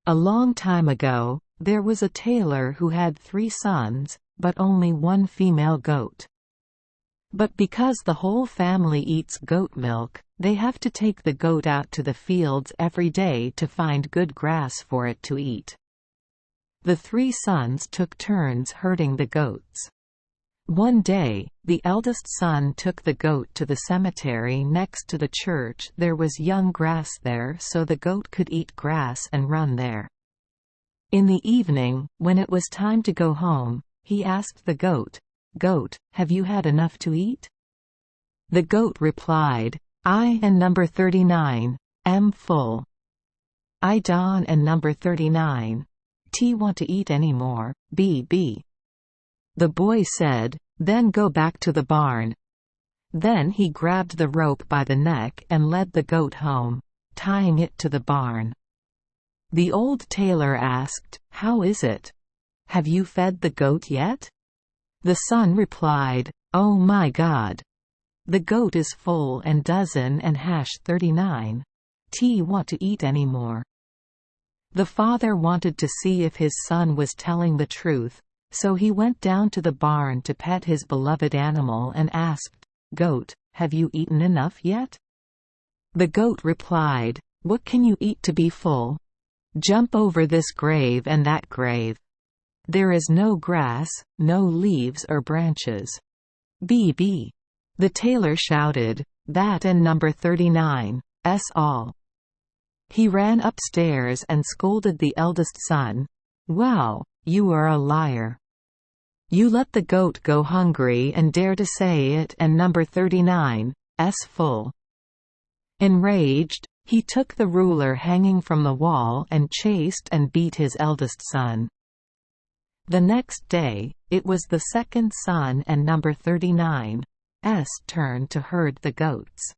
A long time ago, there was a tailor who had 3 sons, but only one female goat. But because the whole family eats goat milk, they have to take the goat out to the fields every day to find good grass for it to eat. The 3 sons took turns herding the goats. One day, the eldest son took the goat to the cemetery next to the church. There was young grass there, so the goat could eat grass and run there. In the evening, when it was time to go home, he asked the goat, "Goat, have you had enough to eat?" The goat replied, "I and number 39 am full. I Don and number 39 T want to eat any more, B. The boy said, "Then go back to the barn." Then he grabbed the rope by the neck and led the goat home, tying it to the barn. The old tailor asked, "How is it? Have you fed the goat yet?" The son replied, "Oh my God! The goat is full and doesn't and hash 39 T want to eat any more." The father wanted to see if his son was telling the truth, so he went down to the barn to pet his beloved animal and asked, "Goat, have you eaten enough yet?" The goat replied, "What can you eat to be full? Jump over this grave and that grave. There is no grass, no leaves or branches. B. The tailor shouted, "That and number 39 's all." He ran upstairs and scolded the eldest son, "Wow, you are a liar. You let the goat go hungry and dare to say it and number 39 's full." Enraged, he took the ruler hanging from the wall and chased and beat his eldest son. The next day, it was the second son and number 39 's turn to herd the goats.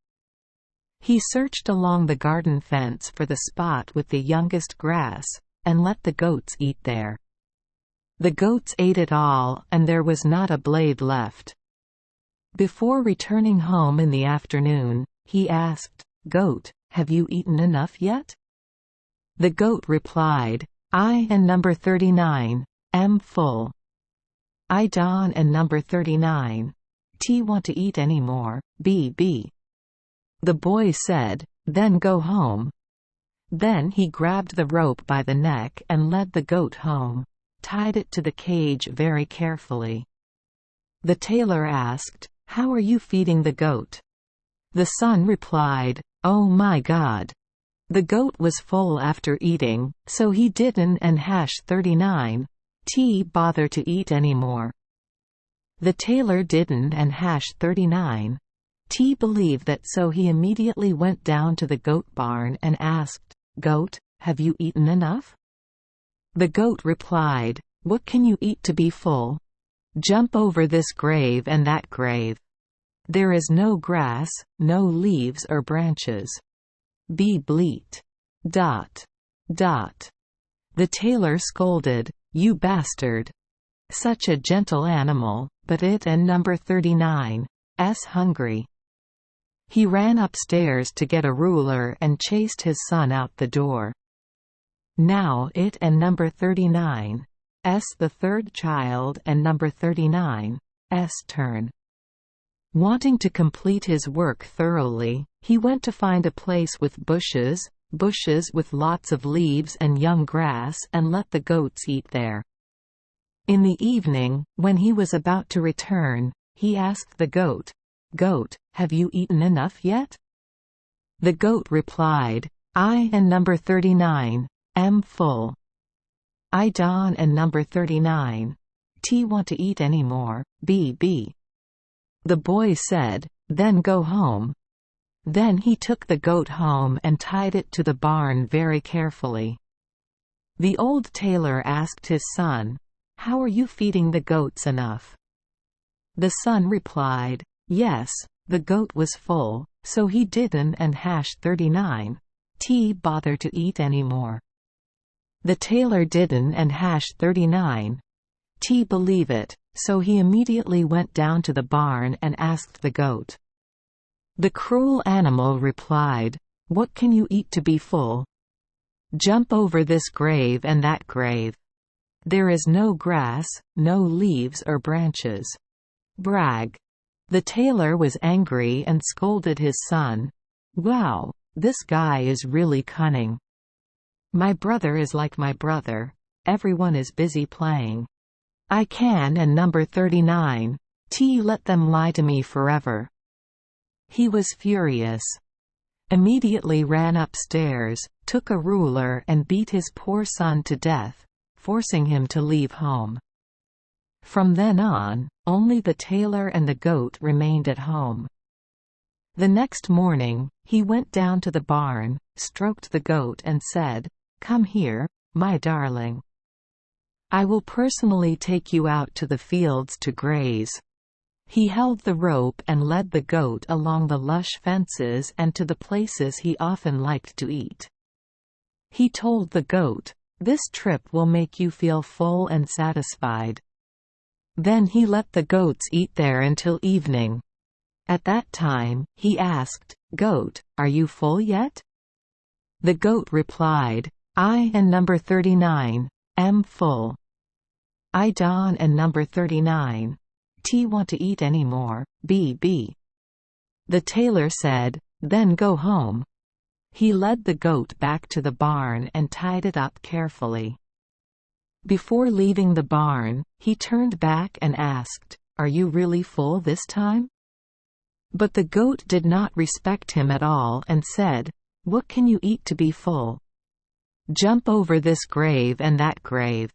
He searched along the garden fence for the spot with the youngest grass, and let the goats eat there. The goats ate it all, and there was not a blade left. Before returning home in the afternoon, he asked, "Goat, have you eaten enough yet?" The goat replied, "I and number 39 am full. I Don and number 39 T want to eat any more, B. The boy said, "Then go home." Then he grabbed the rope by the neck and led the goat home, tied it to the cage very carefully. The tailor asked, "How are you feeding the goat?" The son replied, "Oh my God! The goat was full after eating, so he didn't and hash 39 T bother to eat anymore." The tailor didn't and hash 39 T believe that, so he immediately went down to the goat barn and asked, "Goat, have you eaten enough?" The goat replied, "What can you eat to be full? Jump over this grave and that grave. There is no grass, no leaves or branches. B. Bleat. ... The tailor scolded, "You bastard! Such a gentle animal, but it and number 39 's hungry." He ran upstairs to get a ruler and chased his son out the door. Now it and number 39 's the third child and number 39 's turn. Wanting to complete his work thoroughly, he went to find a place with bushes with lots of leaves and young grass, and let the goats eat there. In the evening, when he was about to return, he asked the goat, "Goat, have you eaten enough yet?" The goat replied, "I and number 39 am full. I Don and number 39 T want to eat any more, B. The boy said, "Then go home." Then he took the goat home and tied it to the barn very carefully. The old tailor asked his son, "How are you feeding the goats enough?" The son replied, "Yes, the goat was full, so he didn't and hash 39 T bother to eat any more." The tailor didn't and hash 39 T believe it, so he immediately went down to the barn and asked the goat. The cruel animal replied, "What can you eat to be full? Jump over this grave and that grave. There is no grass, no leaves or branches. Brag. The tailor was angry and scolded his son. Wow, this guy is really cunning. My brother is like my brother. Everyone is busy playing. I can and number 39. Let them lie to me forever. He was furious. Immediately ran upstairs, took a ruler and beat his poor son to death, forcing him to leave home. From then on, only the tailor and the goat remained at home. The next morning, he went down to the barn, stroked the goat and said, "Come here, my darling. I will personally take you out to the fields to graze." He held the rope and led the goat along the lush fences and to the places he often liked to eat. He told the goat, "This trip will make you feel full and satisfied." Then he let the goats eat there until evening. At that time, he asked, "Goat, are you full yet?" The goat replied, "I and number 39 am full." I Don and number 39 want to eat any more, BB. The tailor said, "Then go home." He led the goat back to the barn and tied it up carefully. Before leaving the barn, he turned back and asked, "Are you really full this time?" But the goat did not respect him at all and said, "What can you eat to be full? Jump over this grave and that grave.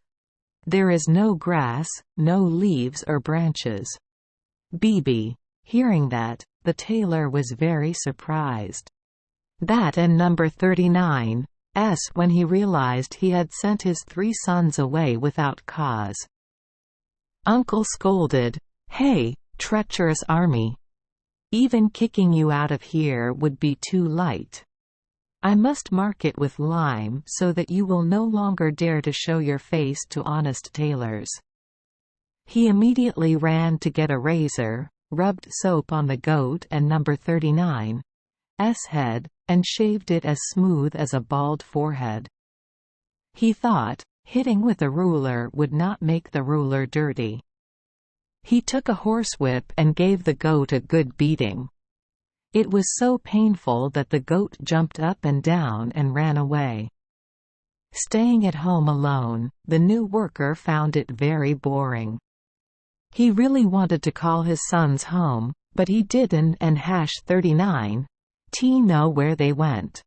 There is no grass, no leaves or branches." BB. Hearing that, the tailor was very surprised. That and number 39 when he realized he had sent his 3 sons away without cause. Uncle scolded, "Hey, treacherous army! Even kicking you out of here would be too light. I must mark it with lime so that you will no longer dare to show your face to honest tailors." He immediately ran to get a razor, rubbed soap on the goat and number 39's head, and shaved it as smooth as a bald forehead. He thought, hitting with a ruler would not make the ruler dirty. He took a horsewhip and gave the goat a good beating. It was so painful that the goat jumped up and down and ran away. Staying at home alone, the new worker found it very boring. He really wanted to call his sons home, but he didn't and #39 know where they went.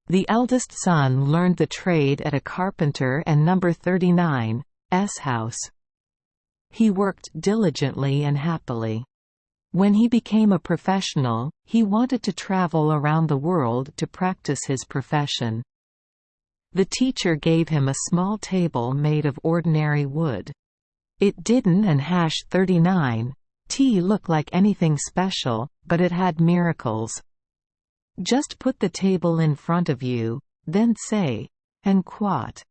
The eldest son learned the trade at a carpenter and number 39's house. He worked diligently and happily. When he became a professional, he wanted to travel around the world to practice his profession. The teacher gave him a small table made of ordinary wood. It didn't and #39 look like anything special, but it had miracles. Just put the table in front of you, then say, "And quat.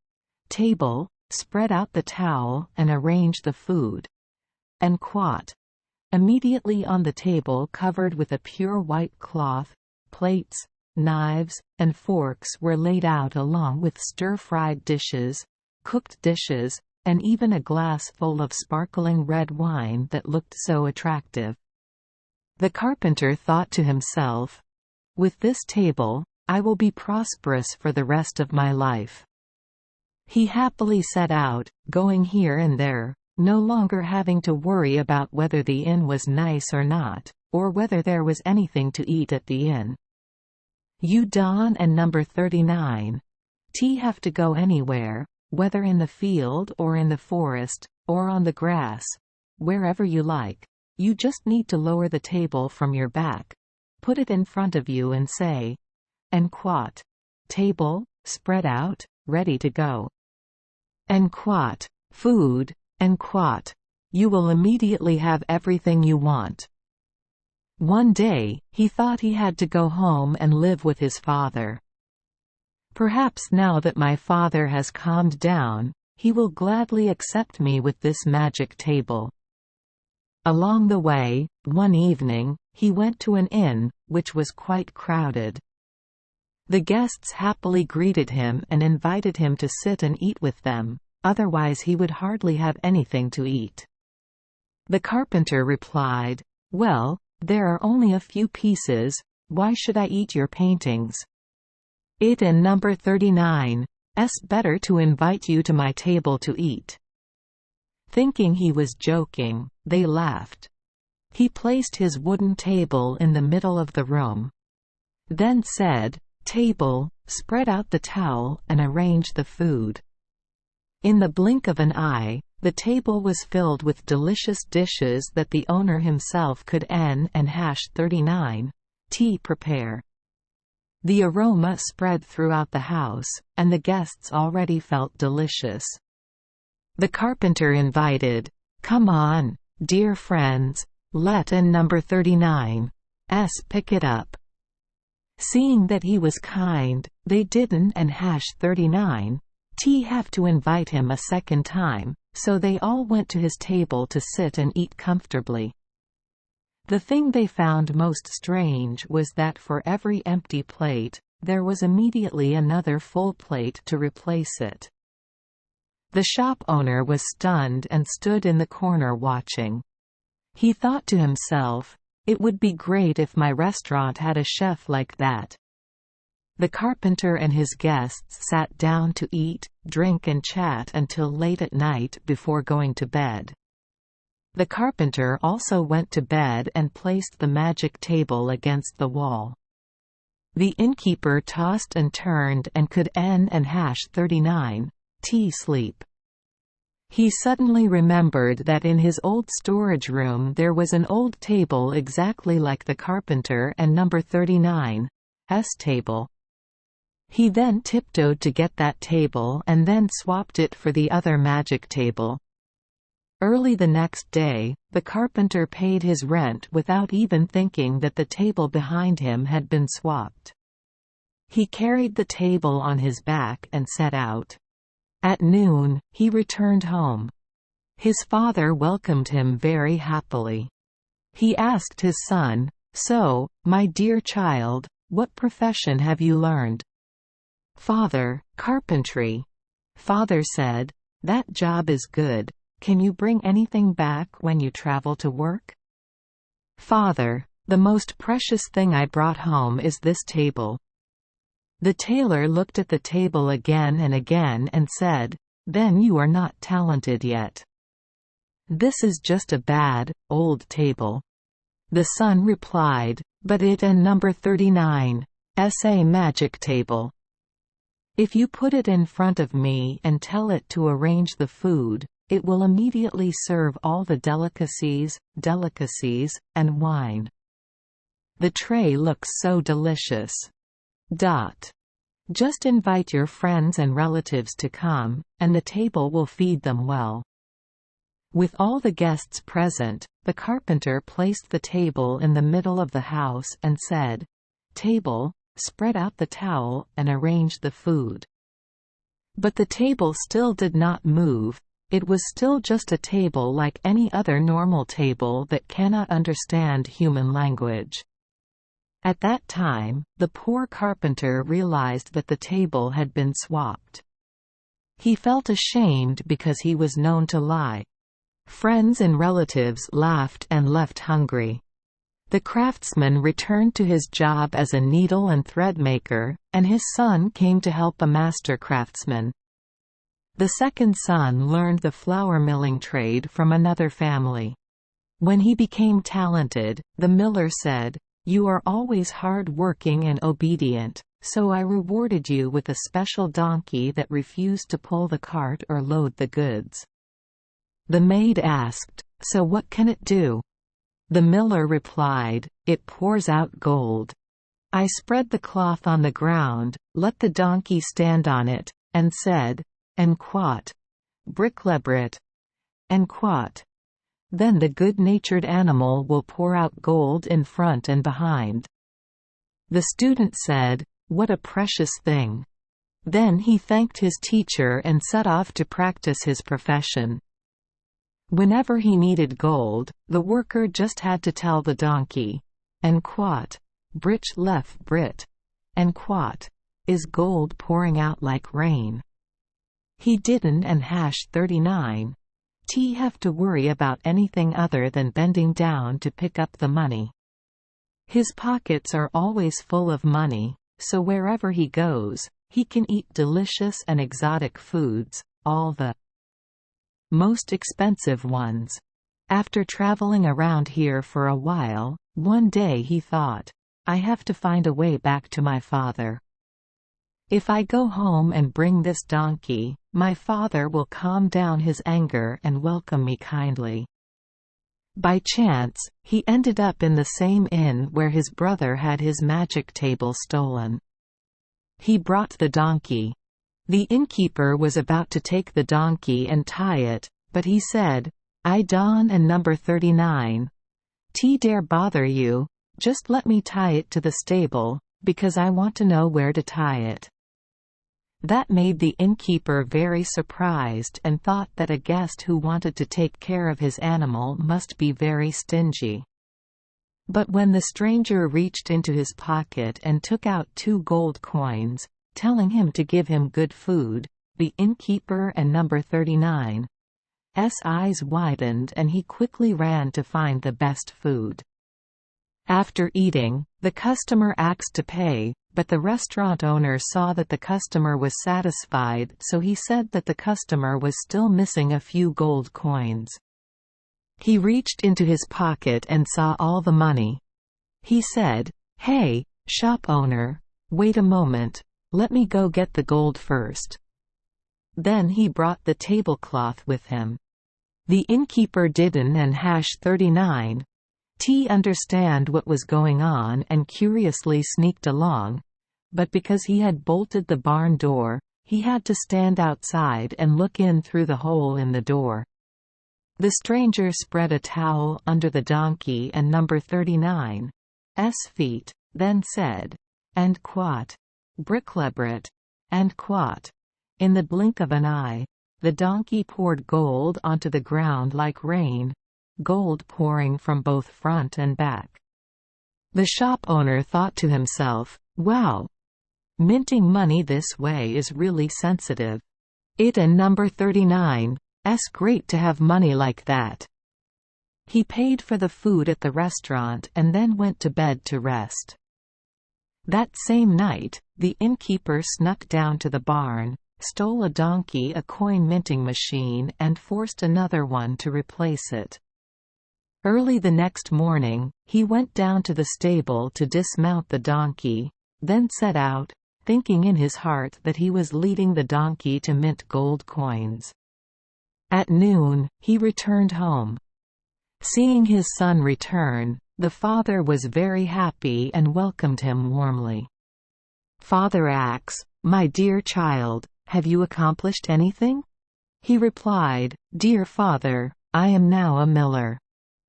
Table, spread out the towel and arrange the food. And quat." Immediately on the table covered with a pure white cloth, plates, knives, and forks were laid out along with stir-fried dishes, cooked dishes, and even a glass full of sparkling red wine that looked so attractive. The carpenter thought to himself, "With this table, I will be prosperous for the rest of my life." He happily set out, going here and there, no longer having to worry about whether the inn was nice or not, or whether there was anything to eat at the inn. You Don and number 39 have to go anywhere, whether in the field or in the forest, or on the grass, wherever you like. You just need to lower the table from your back, put it in front of you and say, "And quat. Table, spread out, ready to go. And quat. Food, and quat. You will immediately have everything you want." One day, he thought he had to go home and live with his father. Perhaps now that my father has calmed down, he will gladly accept me with this magic table. Along the way, one evening, he went to an inn, which was quite crowded. The guests happily greeted him and invited him to sit and eat with them, otherwise he would hardly have anything to eat. The carpenter replied, "Well, there are only a few pieces, why should I eat your paintings? It and number 39's better to invite you to my table to eat." Thinking he was joking, they laughed. He placed his wooden table in the middle of the room. Then said, "Table, spread out the towel and arrange the food." In the blink of an eye, the table was filled with delicious dishes that the owner himself could and hash 39 tea prepare. The aroma spread throughout the house, and the guests already felt delicious. The carpenter invited, "Come on, dear friends, let and number 39's pick it up." Seeing that he was kind, they didn't and hash 39 tea have to invite him a second time, so they all went to his table to sit and eat comfortably. The thing they found most strange was that for every empty plate, there was immediately another full plate to replace it. The shop owner was stunned and stood in the corner watching. He thought to himself, "It would be great if my restaurant had a chef like that." The carpenter and his guests sat down to eat, drink and chat until late at night before going to bed. The carpenter also went to bed and placed the magic table against the wall. The innkeeper tossed and turned and could and hash 39 tea sleep. He suddenly remembered that in his old storage room there was an old table exactly like the carpenter and number 39's table. He then tiptoed to get that table and then swapped it for the other magic table. Early the next day, the carpenter paid his rent without even thinking that the table behind him had been swapped. He carried the table on his back and set out. At noon, he returned home. His father welcomed him very happily. He asked his son, "So, my dear child, what profession have you learned?" "Father, carpentry." Father said, "That job is good. Can you bring anything back when you travel to work?" "Father, the most precious thing I brought home is this table." The tailor looked at the table again and again and said, "Then you are not talented yet. This is just a bad, old table." The son replied, "But it and number 39's a magic table. If you put it in front of me and tell it to arrange the food, it will immediately serve all the delicacies, and wine. The tray looks so delicious. Just invite your friends and relatives to come, and the table will feed them well." With all the guests present, the carpenter placed the table in the middle of the house and said, "Table, spread out the towel and arrange the food." But the table still did not move. It was still just a table like any other normal table that cannot understand human language. At that time, the poor carpenter realized that the table had been swapped. He felt ashamed because he was known to lie. Friends and relatives laughed and left hungry. The craftsman returned to his job as a needle and thread maker, and his son came to help a master craftsman. The second son learned the flour milling trade from another family. When he became talented, the miller said, "You are always hard-working and obedient, so I rewarded you with a special donkey that refused to pull the cart or load the goods." The maid asked, "So what can it do?" The miller replied, "It pours out gold. I spread the cloth on the ground, let the donkey stand on it, and said, en quat, bricklebrit, en quat. Then the good-natured animal will pour out gold in front and behind." The student said, "What a precious thing." Then he thanked his teacher and set off to practice his profession. Whenever he needed gold, the worker just had to tell the donkey, en quat, brich lef brit, en quat, Is gold pouring out like rain? He didn't and hash 39. T have to worry about anything other than bending down to pick up the money. His pockets are always full of money, so wherever he goes, he can eat delicious and exotic foods, all the most expensive ones. After traveling around here for a while, one day he thought, I have to find a way back to my father. If I go home and bring this donkey, my father will calm down his anger and welcome me kindly. By chance, he ended up in the same inn where his brother had his magic table stolen. He brought the donkey. The innkeeper was about to take the donkey and tie it, but he said, I Don and number 39. T dare bother you, just let me tie it to the stable, because I want to know where to tie it. That made the innkeeper very surprised and thought that a guest who wanted to take care of his animal must be very stingy. But when the stranger reached into his pocket and took out 2 gold coins, telling him to give him good food, the innkeeper and number 39's eyes widened and he quickly ran to find the best food. After eating, the customer asked to pay, but the restaurant owner saw that the customer was satisfied, so he said that the customer was still missing a few gold coins. He reached into his pocket and saw all the money. He said, Hey, shop owner, wait a moment, let me go get the gold first. Then he brought the tablecloth with him. The innkeeper didn't and hash 39. T understand what was going on and curiously sneaked along, but because he had bolted the barn door, he had to stand outside and look in through the hole in the door. The stranger spread a towel under the donkey and number 39's feet, then said, and quat, bricklebrit, and quat. In the blink of an eye, the donkey poured gold onto the ground like rain, gold pouring from both front and back. The shop owner thought to himself, wow! Minting money this way is really sensitive. It and number 39's great to have money like that. He paid for the food at the restaurant and then went to bed to rest. That same night, the innkeeper snuck down to the barn, stole a donkey, a coin minting machine, and forced another one to replace it. Early the next morning, he went down to the stable to dismount the donkey, then set out, thinking in his heart that he was leading the donkey to mint gold coins. At noon, he returned home. Seeing his son return, the father was very happy and welcomed him warmly. Father asks, My dear child, have you accomplished anything? He replied, Dear father, I am now a miller.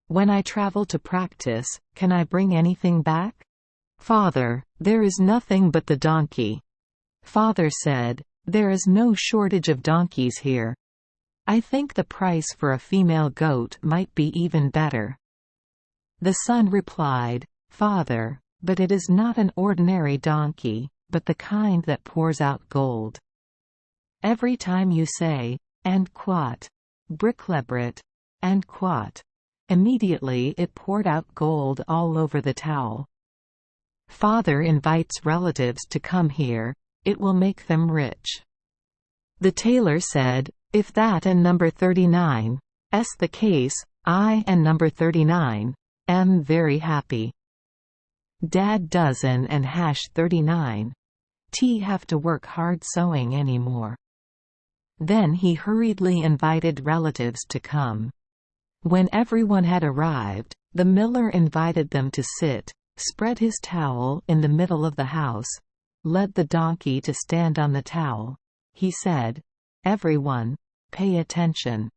When I travel to practice, can I bring anything back? Father, there is nothing but the donkey. Father said, There is no shortage of donkeys here. I think the price for a female goat might be even better. The son replied, Father, but it is not an ordinary donkey, but the kind that pours out gold. Every time you say, and quat, bricklebrit, and quat, immediately it poured out gold all over the towel. Father invites relatives to come here, it will make them rich. The tailor said, If that and number 39's the case, I and number 39 am very happy. Dad doesn't and hash 39 T have to work hard sewing anymore. Then he hurriedly invited relatives to come. When everyone had arrived, the miller invited them to sit, spread his towel in the middle of the house, led the donkey to stand on the towel. He said, Everyone, pay attention.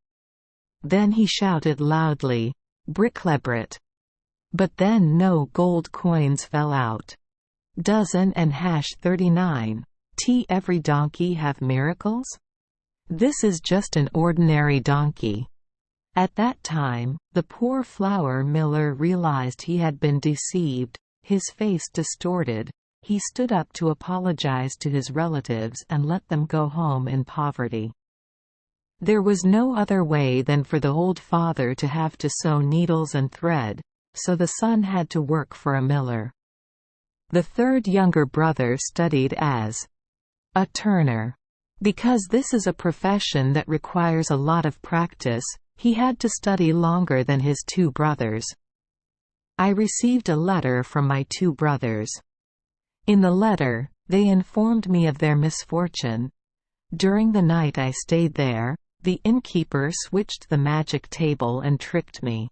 Then he shouted loudly, Bricklebrit. But then no gold coins fell out. Doesn't and hash 39 T every donkey have miracles? This is just an ordinary donkey. At that time, the poor flour miller realized he had been deceived, his face distorted, he stood up to apologize to his relatives and let them go home in poverty. There was no other way than for the old father to have to sew needles and thread, so the son had to work for a miller. The third younger brother studied as a turner. Because this is a profession that requires a lot of practice, he had to study longer than his two brothers. I received a letter from my two brothers. In the letter, they informed me of their misfortune. During the night I stayed there, the innkeeper switched the magic table and tricked me.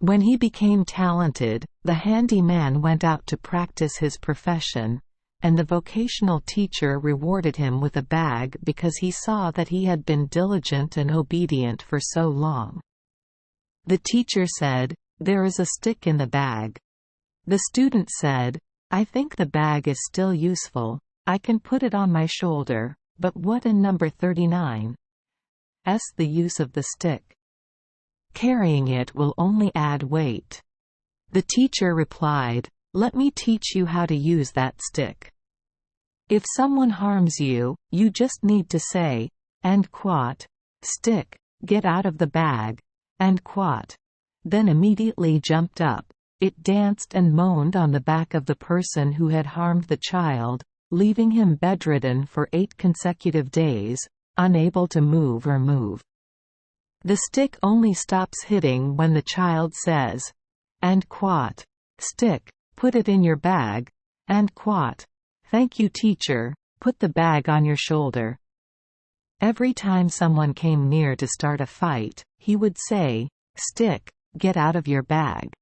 When he became talented, the handyman went out to practice his profession, and the vocational teacher rewarded him with a bag because he saw that he had been diligent and obedient for so long. The teacher said, "There is a stick in the bag." The student said, "I think the bag is still useful, I can put it on my shoulder, but what in number 39? The use of the stick? Carrying it will only add weight." The teacher replied, "Let me teach you how to use that stick. If someone harms you, you just need to say, and quat, stick, get out of the bag, and quat." Then immediately jumped up. It danced and moaned on the back of the person who had harmed the child, leaving him bedridden for 8 consecutive days, unable to move or move. The stick only stops hitting when the child says, "And quat, stick, put it in your bag, and quat, thank you teacher, put the bag on your shoulder." Every time someone came near to start a fight, he would say, "Stick, get out of your bag."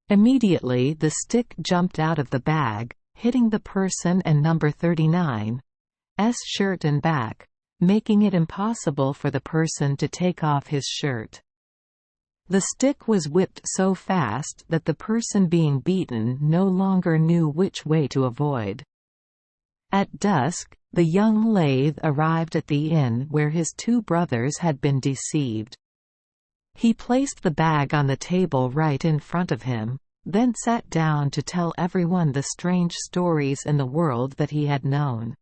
Immediately the stick jumped out of the bag, hitting the person and number 39's shirt and back, making it impossible for the person to take off his shirt. The stick was whipped so fast that the person being beaten no longer knew which way to avoid. At dusk, the young lathe arrived at the inn where his two brothers had been deceived. He placed the bag on the table right in front of him, then sat down to tell everyone the strange stories in the world that he had known.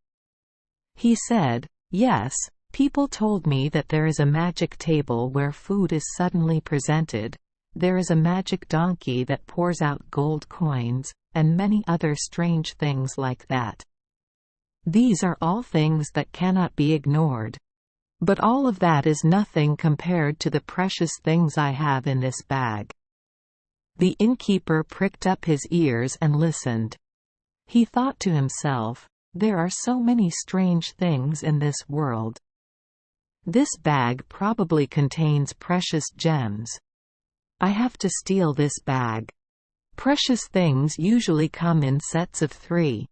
He said, "Yes, people told me that there is a magic table where food is suddenly presented, there is a magic donkey that pours out gold coins, and many other strange things like that. These are all things that cannot be ignored. But all of that is nothing compared to the precious things I have in this bag." The innkeeper pricked up his ears and listened. He thought to himself, "There are so many strange things in this world. This bag probably contains precious gems. I have to steal this bag." Precious things usually come in sets of 3.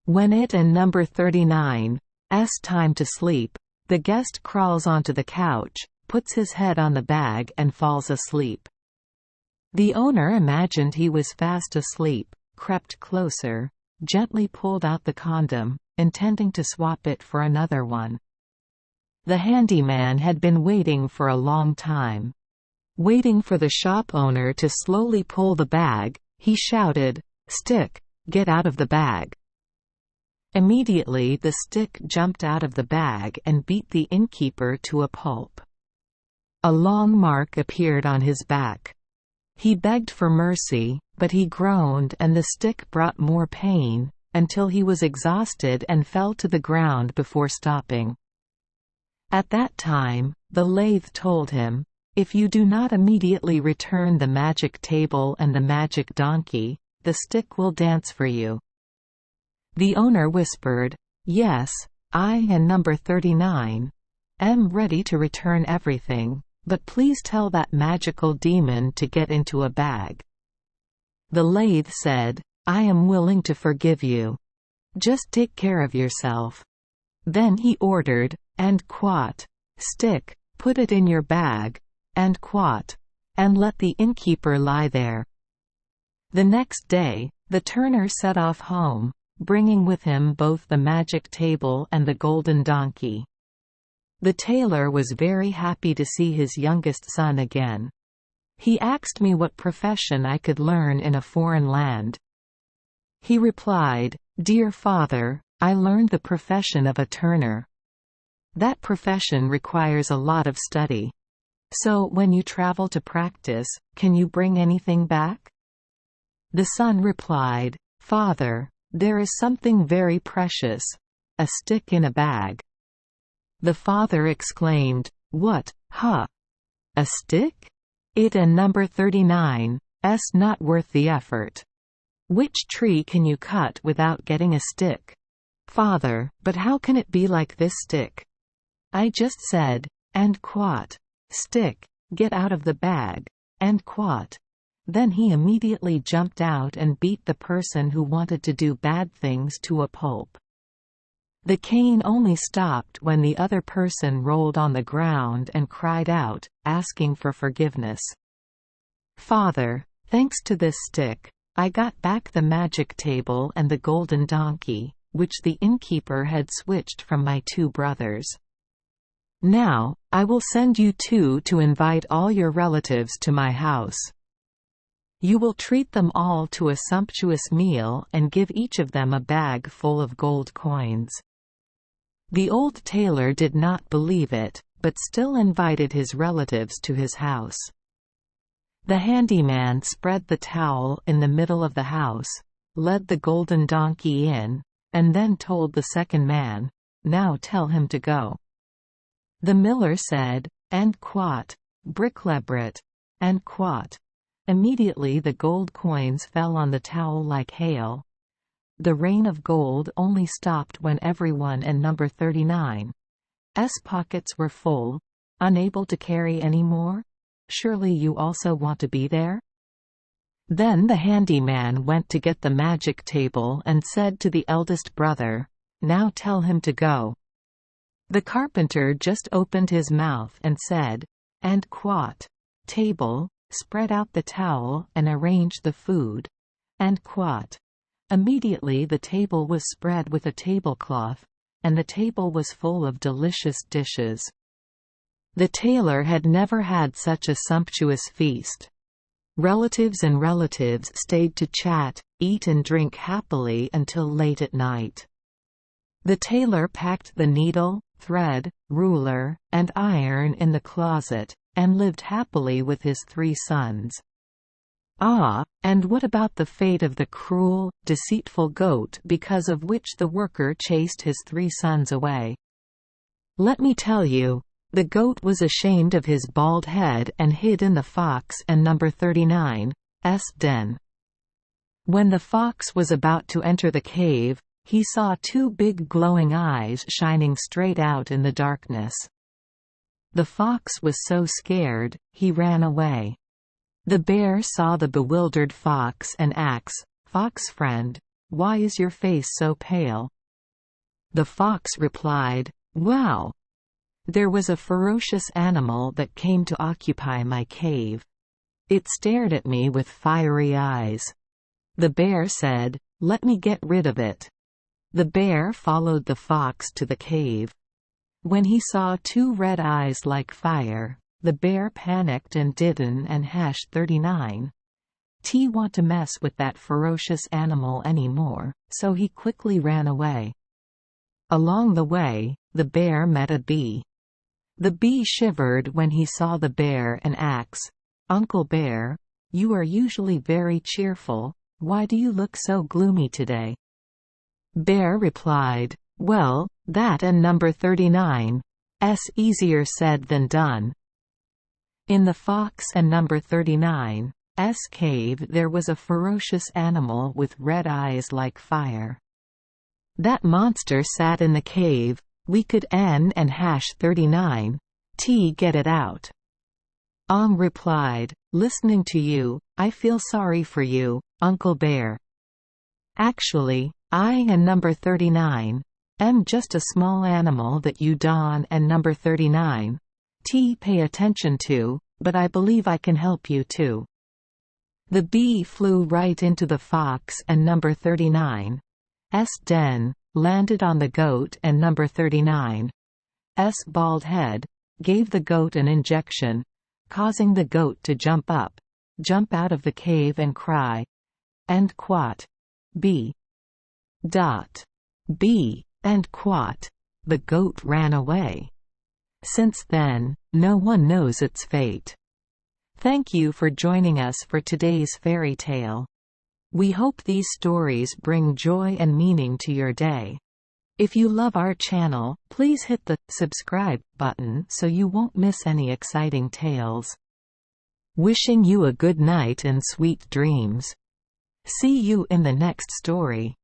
When it and number 39's time to sleep, the guest crawls onto the couch, puts his head on the bag and falls asleep. The owner imagined he was fast asleep, crept closer, gently pulled out the condom, intending to swap it for another one. The handyman had been waiting for a long time. Waiting for the shop owner to slowly pull the bag, he shouted, "Stick, get out of the bag." Immediately the stick jumped out of the bag and beat the innkeeper to a pulp. A long mark appeared on his back. He begged for mercy, but he groaned and the stick brought more pain, until he was exhausted and fell to the ground before stopping. At that time, the lathe told him, "If you do not immediately return the magic table and the magic donkey, the stick will dance for you." The owner whispered, "Yes, I and number 39 am ready to return everything, but please tell that magical demon to get into a bag." The lathe said, "I am willing to forgive you. Just take care of yourself." Then he ordered, "And quat, stick, put it in your bag, and quat, and let the innkeeper lie there." The next day, the turner set off home, bringing with him both the magic table and the golden donkey. The tailor was very happy to see his youngest son again. He asked me what profession I could learn in a foreign land. He replied, "Dear father, I learned the profession of a turner. That profession requires a lot of study. So when you travel to practice, can you bring anything back?" The son replied, "Father, there is something very precious. A stick in a bag." The father exclaimed, "What, huh? A stick? It and number 39's not worth the effort. Which tree can you cut without getting a stick?" "Father, but how can it be like this stick? I just said, and quat. Stick, get out of the bag, and quat." Then he immediately jumped out and beat the person who wanted to do bad things to a pulp. The cane only stopped when the other person rolled on the ground and cried out, asking for forgiveness. "Father, thanks to this stick, I got back the magic table and the golden donkey, which the innkeeper had switched from my 2 brothers. Now, I will send you 2 to invite all your relatives to my house. You will treat them all to a sumptuous meal and give each of them a bag full of gold coins." The old tailor did not believe it, but still invited his relatives to his house. The handyman spread the towel in the middle of the house, led the golden donkey in, and then told the second man, "Now tell him to go." The miller said, "And quat, bricklebrit, and quat." Immediately the gold coins fell on the towel like hail. The rain of gold only stopped when everyone in number 39's pockets were full. Unable to carry any more? Surely you also want to be there? Then the handyman went to get the magic table and said to the eldest brother, "Now tell him to go." The carpenter just opened his mouth and said, "And quat, table, spread out the towel and arrange the food, and quat." Immediately the table was spread with a tablecloth, and the table was full of delicious dishes. The tailor had never had such a sumptuous feast. Relatives and relatives stayed to chat, eat and drink happily until late at night. The tailor packed the needle, thread, ruler, and iron in the closet, and lived happily with his 3 sons. Ah, and what about the fate of the cruel, deceitful goat because of which the worker chased his 3 sons away? Let me tell you, the goat was ashamed of his bald head and hid in the fox and number 39's den. When the fox was about to enter the cave, he saw 2 big glowing eyes shining straight out in the darkness. The fox was so scared, he ran away. The bear saw the bewildered fox and asked, "Fox friend, why is your face so pale?" The fox replied, "Wow! There was a ferocious animal that came to occupy my cave. It stared at me with fiery eyes." The bear said, "Let me get rid of it." The bear followed the fox to the cave. When he saw 2 red eyes like fire, the bear panicked and didn't and #39 want to mess with that ferocious animal anymore, so he quickly ran away. Along the way, the bear met a bee. The bee shivered when he saw the bear and asked, "Uncle Bear, you are usually very cheerful, why do you look so gloomy today?" Bear replied, "Well, that and number 39's easier said than done." In the fox and number 39's cave there was a ferocious animal with red eyes like fire. That monster sat in the cave. We could N and #39 get it out. Ong replied, "Listening to you, I feel sorry for you, Uncle Bear. Actually, I and number 39 am just a small animal that you Don and number 39 pay attention to, but I believe I can help you too." The bee flew right into the fox and number 39's den, landed on the goat and number 39's bald head, gave the goat an injection, causing the goat to jump out of the cave and cry, "And quat! B. Dot. B. And quat. The goat ran away. Since then, no one knows its fate. Thank you for joining us for today's fairy tale. We hope these stories bring joy and meaning to your day. If you love our channel, please hit the subscribe button so you won't miss any exciting tales. Wishing you a good night and sweet dreams. See you in the next story.